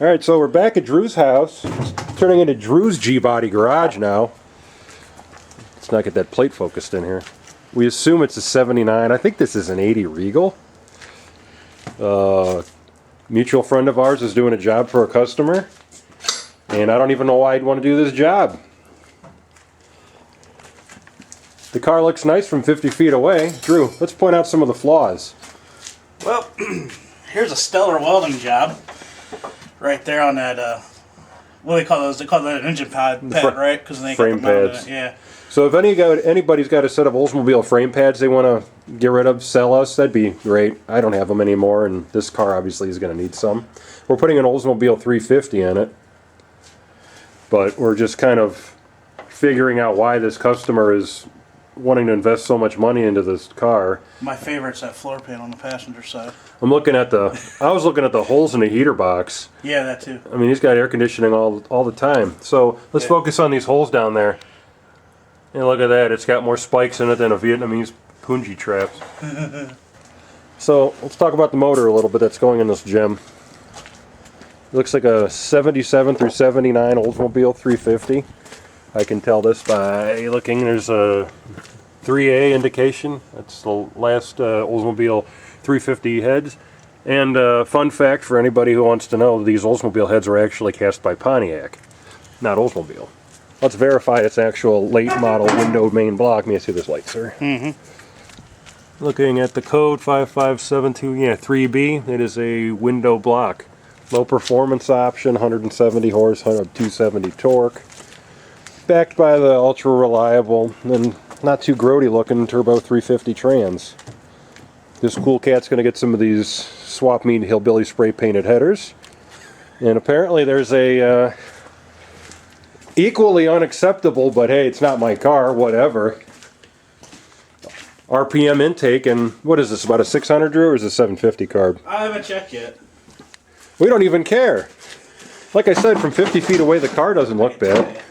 Alright, so we're back at Drew's house. It's turning into Drew's G-Body garage now. Let's not get that plate focused in here. We assume it's a 79. I think this is an 80 Regal. Mutual friend of ours is doing a job for a customer. And I don't even know why I'd want to do this job. The car looks nice from 50 feet away. Drew, let's point out some of the flaws. Well, here's a stellar welding job. Right there on that, what do they call those? They call that an engine pad, right? Because they frame pads. Yeah. So if anybody's got a set of Oldsmobile frame pads they want to get rid of, sell us, that'd be great. I don't have them anymore, and this car obviously is going to need some. We're putting an Oldsmobile 350 in it, but we're just kind of figuring out why this customer is wanting to invest so much money into this car. My favorite's that floor pan on the passenger side. I was looking at the holes in the heater box. Yeah, that too. I mean, he's got air conditioning all the time. So let's focus on these holes down there. And look at that, it's got more spikes in it than a Vietnamese punji trap. So let's talk about the motor a little bit that's going in this gem. It looks like a 77 through 79 Oldsmobile 350. I can tell this by looking. There's a 3A indication. That's the last Oldsmobile 350 heads. And fun fact for anybody who wants to know, these Oldsmobile heads were actually cast by Pontiac, not Oldsmobile. Let's verify it's actual late model window main block. May I see this light, sir? Mm-hmm. Looking at the code 5572, 3B, it is a window block. Low performance option, 170 horse, 270 torque. Backed by the ultra reliable and not too grody looking turbo 350 trans. This cool cat's going to get some of these swap meet hillbilly spray painted headers. And apparently there's a equally unacceptable, but hey, it's not my car, whatever, RPM intake. And what is this, about a 600, Drew, or is it 750 carb? I haven't checked yet. We don't even care. Like I said, from 50 feet away the car doesn't look bad.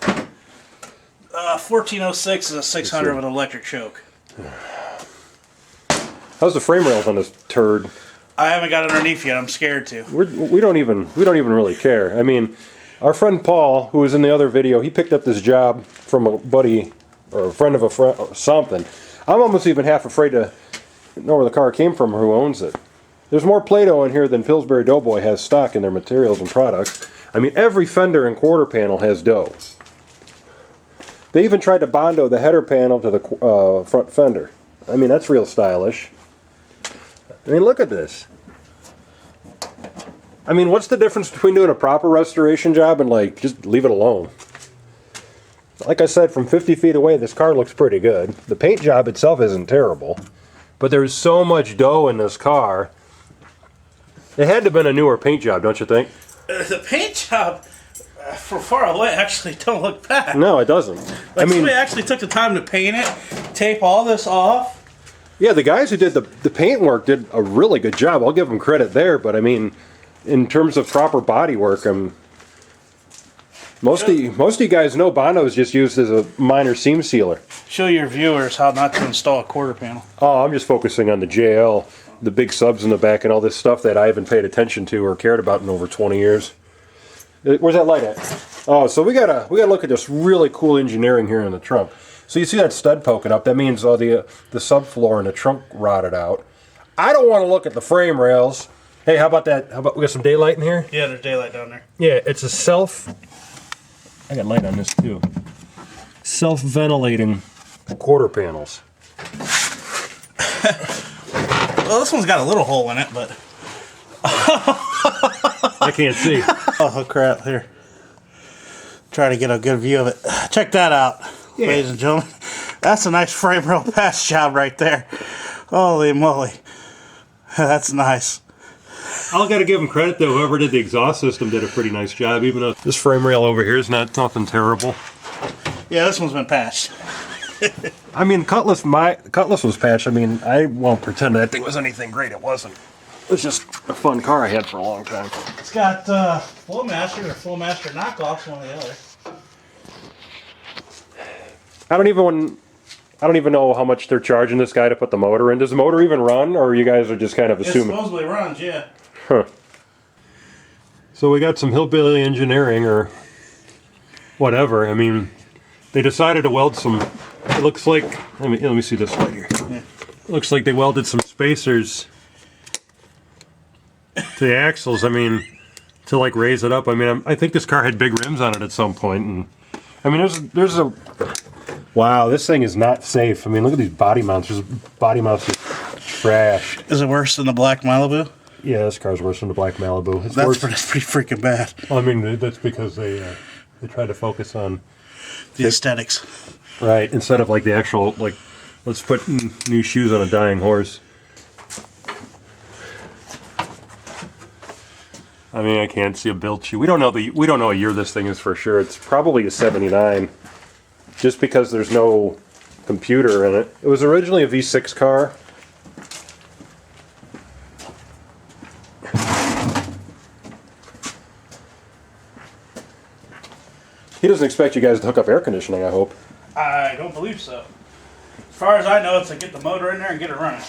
1406 is a 600 with an electric choke. How's the frame rails on this turd? I haven't got underneath yet. I'm scared to. We don't even really care. I mean, our friend Paul, who was in the other video, he picked up this job from a buddy or a friend of a friend or something. I'm almost even half afraid to know where the car came from or who owns it. There's more Play-Doh in here than Pillsbury Doughboy has stock in their materials and products. I mean, every fender and quarter panel has dough. They even tried to Bondo the header panel to the front fender. I mean, that's real stylish. I mean, look at this. I mean, what's the difference between doing a proper restoration job and, like, just leave it alone? Like I said, from 50 feet away, this car looks pretty good. The paint job itself isn't terrible. But there's so much dough in this car. It had to have been a newer paint job, don't you think? The paint job, from far away, actually don't look bad. No, it doesn't. Like, I mean, somebody actually took the time to paint it, tape all this off. Yeah, the guys who did the paint work did a really good job. I'll give them credit there, but I mean, in terms of proper body work, most of you guys know Bondo is just used as a minor seam sealer. Show your viewers how not to install a quarter panel. Oh, I'm just focusing on the JL, the big subs in the back, and all this stuff that I haven't paid attention to or cared about in over 20 years. Where's that light at? Oh, so we gotta look at this really cool engineering here in the trunk. So you see that stud poking up? That means the subfloor and the trunk rotted out. I don't want to look at the frame rails. Hey, how about that? How about we got some daylight in here? Yeah, there's daylight down there. Yeah, it's a I got light on this too. Self-ventilating quarter panels. Well, this one's got a little hole in it, but I can't see. Oh crap! Here, try to get a good view of it. Check that out, ladies and gentlemen. That's a nice frame rail patch job right there. Holy moly, that's nice. I'll got to give them credit though. Whoever did the exhaust system did a pretty nice job. Even though this frame rail over here is nothing terrible. Yeah, this one's been patched. I mean, Cutlass was patched. I mean, I won't pretend that thing was anything great. It wasn't. It was just a fun car I had for a long time. It's got Flowmaster or Flowmaster knockoffs, one or the other. I don't even know how much they're charging this guy to put the motor in. Does the motor even run, or you guys are just kind of assuming? It supposedly runs, yeah. Huh. So we got some hillbilly engineering or whatever. I mean, they decided to weld some. It looks like. Let me see this light here. Yeah. It looks like they welded some spacers to the axles. I mean, to like raise it up. I mean, I think this car had big rims on it at some point, and I mean, there's a. Wow, this thing is not safe. I mean, look at these body mounts. This body mounts are trash. Is it worse than the black Malibu? Yeah, this car's worse than the black Malibu. It's That's worse. pretty freaking bad. I mean, that's because they try to focus on The aesthetics. right instead of like the actual like, let's put new shoes on a dying horse. I mean, I can't see a build shoe. We don't know a year this thing is for sure. It's probably a '79, just because there's no computer in it. It was originally a V6 car. He doesn't expect you guys to hook up air conditioning, I hope. I don't believe so. As far as I know, it's to get the motor in there and get it running.